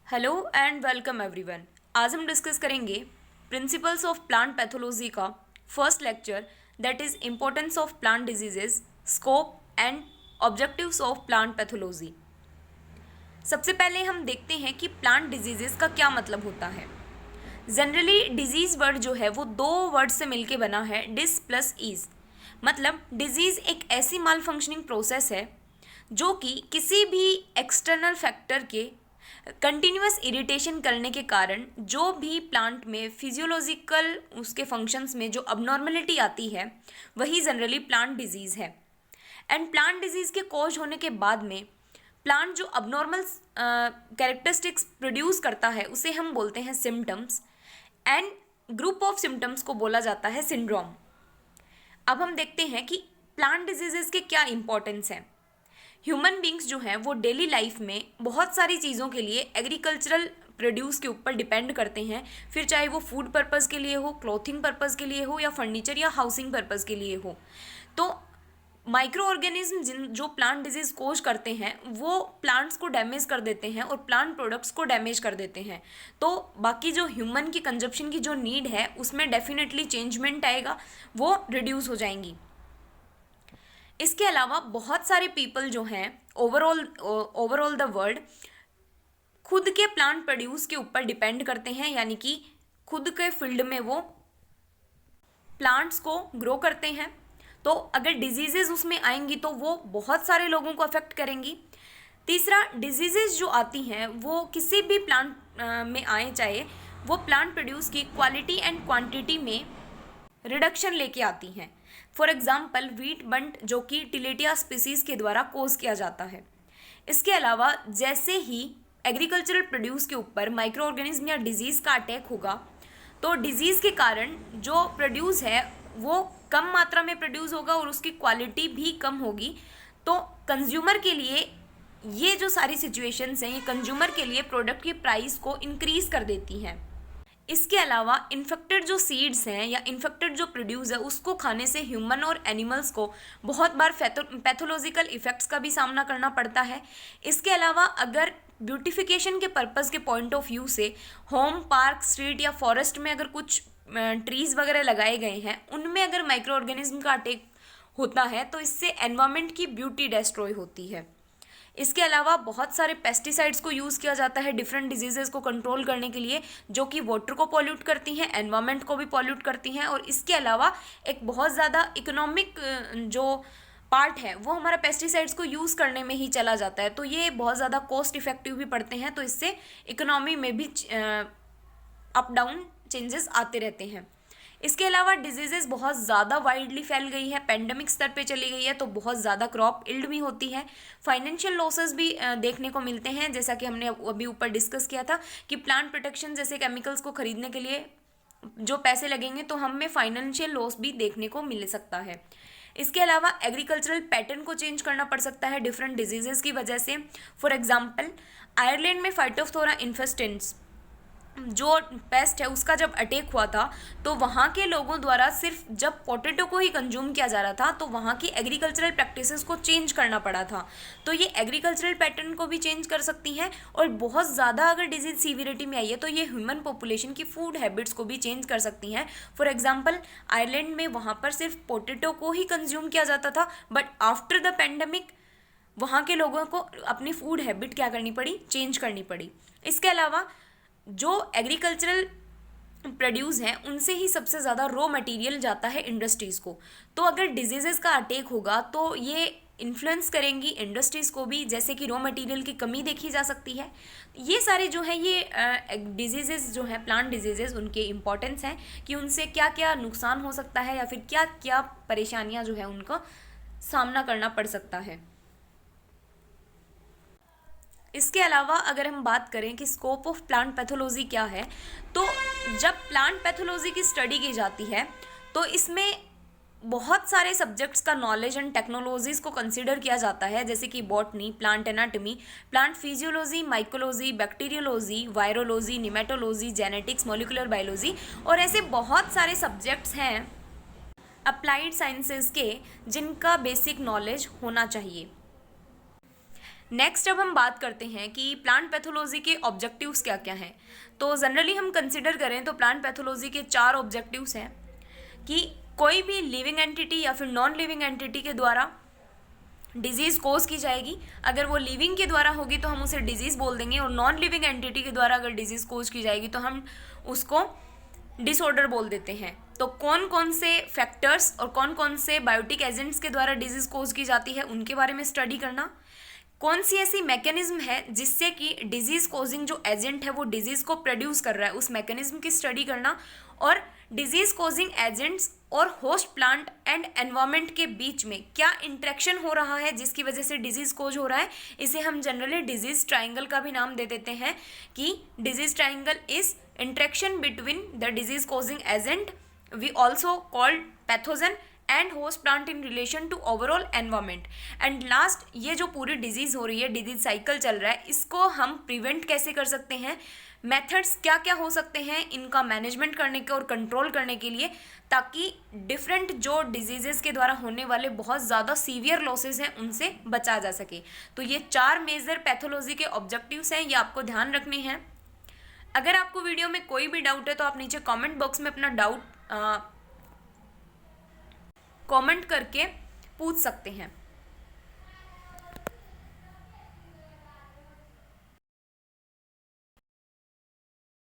Hello and welcome everyone. आज हम discuss करेंगे प्रिंसिपल्स ऑफ प्लांट पैथोलॉजी का first lecture, that is importance of plant diseases, scope and objectives of plant pathology. सबसे पहले हम देखते हैं कि प्लांट डिजीजेस का क्या मतलब होता है। जनरली डिजीज वर्ड जो है वो दो वर्ड से मिलके बना है, डिस प्लस ईज। मतलब डिजीज एक ऐसी माल फंक्शनिंग प्रोसेस है जो कि किसी भी एक्सटर्नल फैक्टर के कंटिन्यूस इरिटेशन करने के कारण जो भी प्लांट में फिजियोलॉजिकल उसके फंक्शंस में जो अबनॉर्मलिटी आती है वही जनरली प्लांट डिजीज़ है। एंड प्लांट डिजीज़ के कॉज होने के बाद में प्लांट जो अबनॉर्मल कैरेक्टरिस्टिक्स प्रोड्यूस करता है उसे हम बोलते हैं symptoms, and group of symptoms को बोला जाता है सिंड्रोम। अब हम देखते हैं कि प्लांट डिजीजेस के क्या इंपॉर्टेंस है। ह्यूमन बींग्स जो हैं वो डेली लाइफ में बहुत सारी चीज़ों के लिए एग्रीकल्चरल प्रोड्यूस के ऊपर डिपेंड करते हैं, फिर चाहे वो फूड पर्पज़ के लिए हो, क्लॉथिंग पर्पज़ के लिए हो, या फर्नीचर या हाउसिंग पर्पज़ के लिए हो। तो माइक्रो ऑर्गेनिज्म जिन जो प्लांट डिजीज कोज करते हैं वो प्लांट्स को डैमेज कर देते हैं और प्लांट प्रोडक्ट्स को डैमेज कर देते हैं। तो बाकी जो ह्यूमन की कंजप्शन की जो नीड है उसमें डेफिनेटली चेंजमेंट आएगा, वो रिड्यूस हो जाएंगी। इसके अलावा बहुत सारे पीपल जो हैं ओवरऑल द वर्ल्ड खुद के प्लांट प्रोड्यूस के ऊपर डिपेंड करते हैं, यानी कि खुद के फील्ड में वो प्लांट्स को ग्रो करते हैं। तो अगर डिजीजेज उसमें आएंगी तो वो बहुत सारे लोगों को अफेक्ट करेंगी। तीसरा, डिजीजेज जो आती हैं वो किसी भी प्लांट में आए, चाहे वो प्लांट प्रोड्यूस की क्वालिटी एंड क्वांटिटी में रिडक्शन लेके आती हैं। फॉर एग्जाम्पल वीट बंट जो कि टिलेटिया स्पीसीज के द्वारा कोज किया जाता है। इसके अलावा जैसे ही एग्रीकल्चरल प्रोड्यूस के ऊपर माइक्रो ऑर्गेनिज्म या डिजीज़ का अटैक होगा तो डिजीज़ के कारण जो प्रोड्यूस है वो कम मात्रा में प्रोड्यूस होगा और उसकी क्वालिटी भी कम होगी। तो कंज्यूमर के लिए ये जो सारी सिचुएशंस हैं ये कंज्यूमर के लिए प्रोडक्ट की प्राइस को इंक्रीज कर देती हैं। इसके अलावा इन्फेक्टेड जो सीड्स हैं या इन्फेक्टेड जो प्रोड्यूस है उसको खाने से ह्यूमन और एनिमल्स को बहुत बार पैथोलॉजिकल इफ़ेक्ट्स का भी सामना करना पड़ता है। इसके अलावा अगर ब्यूटिफिकेशन के पर्पज़ के पॉइंट ऑफ व्यू से होम, पार्क, स्ट्रीट या फॉरेस्ट में अगर कुछ ट्रीज़ वगैरह लगाए गए हैं उनमें अगर माइक्रो ऑर्गेनिज्म का अटैक होता है तो इससे एनवायरनमेंट की ब्यूटी डिस्ट्रॉय होती है। इसके अलावा बहुत सारे पेस्टिसाइड्स को यूज़ किया जाता है डिफरेंट डिजीज़ेज़ को कंट्रोल करने के लिए, जो कि वाटर को पॉल्यूट करती हैं, एनवायरनमेंट को भी पॉल्यूट करती हैं। और इसके अलावा एक बहुत ज़्यादा इकोनॉमिक जो पार्ट है वो हमारा पेस्टिसाइड्स को यूज़ करने में ही चला जाता है। तो ये बहुत ज़्यादा कॉस्ट इफेक्टिव भी पड़ते हैं, तो इससे इकोनॉमी में भी अप डाउन चेंजेस आते रहते हैं। इसके अलावा डिजीजेस बहुत ज़्यादा वाइडली फैल गई है, पेंडेमिक स्तर पे चली गई है, तो बहुत ज़्यादा क्रॉप इल्ड भी होती है, फाइनेंशियल लॉसेस भी देखने को मिलते हैं। जैसा कि हमने अभी ऊपर डिस्कस किया था कि प्लांट प्रोटेक्शन जैसे केमिकल्स को खरीदने के लिए जो पैसे लगेंगे तो हमें फाइनेंशियल लॉस भी देखने को मिल सकता है। इसके अलावा एग्रीकल्चरल पैटर्न को चेंज करना पड़ सकता है डिफरेंट डिजीजेस की वजह से। फॉर एग्जाम्पल आयरलैंड में फाइटोफथोरा इन्फेस्टेंट्स जो पेस्ट है उसका जब अटैक हुआ था तो वहाँ के लोगों द्वारा सिर्फ जब पोटैटो को ही कंज्यूम किया जा रहा था तो वहाँ की एग्रीकल्चरल प्रैक्टिसेस को चेंज करना पड़ा था। तो ये एग्रीकल्चरल पैटर्न को भी चेंज कर सकती हैं, और बहुत ज़्यादा अगर डिजीज सीवियरिटी में आई है तो ये ह्यूमन पॉपुलेशन की फूड हैबिट्स को भी चेंज कर सकती हैं। फॉर एग्जाम्पल आयरलैंड में वहाँ पर सिर्फ पोटैटो को ही कंज्यूम किया जाता था, बट आफ्टर द पेंडेमिक वहाँ के लोगों को अपनी फूड हैबिट क्या करनी पड़ी, चेंज करनी पड़ी। इसके अलावा जो एग्रीकल्चरल प्रोड्यूस हैं उनसे ही सबसे ज़्यादा रॉ मटेरियल जाता है इंडस्ट्रीज़ को। तो अगर डिजीज़ेस का अटैक होगा तो ये इन्फ्लुएंस करेंगी इंडस्ट्रीज़ को भी, जैसे कि रॉ मटेरियल की कमी देखी जा सकती है। ये सारे जो है ये डिजीज़ेस जो हैं प्लांट डिजीज़ेस उनके इम्पॉर्टेंस हैं कि उनसे क्या क्या नुकसान हो सकता है या फिर क्या क्या परेशानियाँ जो है उनका सामना करना पड़ सकता है। इसके अलावा अगर हम बात करें कि स्कोप ऑफ प्लांट पैथोलॉजी क्या है, तो जब प्लांट पैथोलॉजी की स्टडी की जाती है तो इसमें बहुत सारे सब्जेक्ट्स का नॉलेज एंड टेक्नोलॉजीज़ को कंसिडर किया जाता है, जैसे कि botany, plant anatomy, plant physiology, mycology, bacteriology, virology, nematology, genetics, molecular biology, और ऐसे बहुत सारे सब्जेक्ट्स हैं अप्लाइड साइंसेज के जिनका बेसिक नॉलेज होना चाहिए। नेक्स्ट अब हम बात करते हैं कि प्लांट पैथोलॉजी के ऑब्जेक्टिव्स क्या क्या हैं। तो जनरली हम कंसिडर करें तो प्लांट पैथोलॉजी के 4 ऑब्जेक्टिव्स हैं कि कोई भी लिविंग एंटिटी या फिर नॉन लिविंग एंटिटी के द्वारा डिजीज़ कोज की जाएगी। अगर वो लिविंग के द्वारा होगी तो हम उसे डिजीज़ बोल देंगे, और नॉन लिविंग एंटिटी के द्वारा अगर डिजीज़ कोज की जाएगी तो हम उसको डिसऑर्डर बोल देते हैं। तो कौन कौन से फैक्टर्स और कौन कौन से बायोटिक एजेंट्स के द्वारा डिजीज़ कोज की जाती है उनके बारे में स्टडी करना, कौन सी ऐसी मैकेनिज्म है जिससे कि डिजीज़ कोजिंग जो एजेंट है वो डिजीज़ को प्रोड्यूस कर रहा है उस मैकेनिज्म की स्टडी करना, और डिजीज़ कोजिंग एजेंट्स और होस्ट प्लांट एंड एनवायरनमेंट के बीच में क्या इंटरेक्शन हो रहा है जिसकी वजह से डिजीज़ कोज हो रहा है। इसे हम जनरली डिजीज़ ट्राइंगल का भी नाम दे देते हैं कि disease triangle is interaction between the disease causing agent, we also called pathogen and host plant in relation to overall environment. And last, ये जो पूरी डिजीज़ हो रही है, डिजीज साइकिल चल रहा है, इसको हम प्रिवेंट कैसे कर सकते हैं, मेथड्स क्या क्या हो सकते हैं इनका मैनेजमेंट करने के और कंट्रोल करने के लिए, ताकि डिफरेंट जो डिजीज़ेस के द्वारा होने वाले बहुत ज़्यादा सीवियर लॉसेस हैं उनसे बचा जा सके। तो ये 4 मेजर पैथोलॉजी के ऑब्जेक्टिव्स हैं, ये आपको ध्यान रखने हैं। अगर आपको वीडियो में कोई भी डाउट है तो आप नीचे कमेंट बॉक्स में अपना डाउट कमेंट करके पूछ सकते हैं।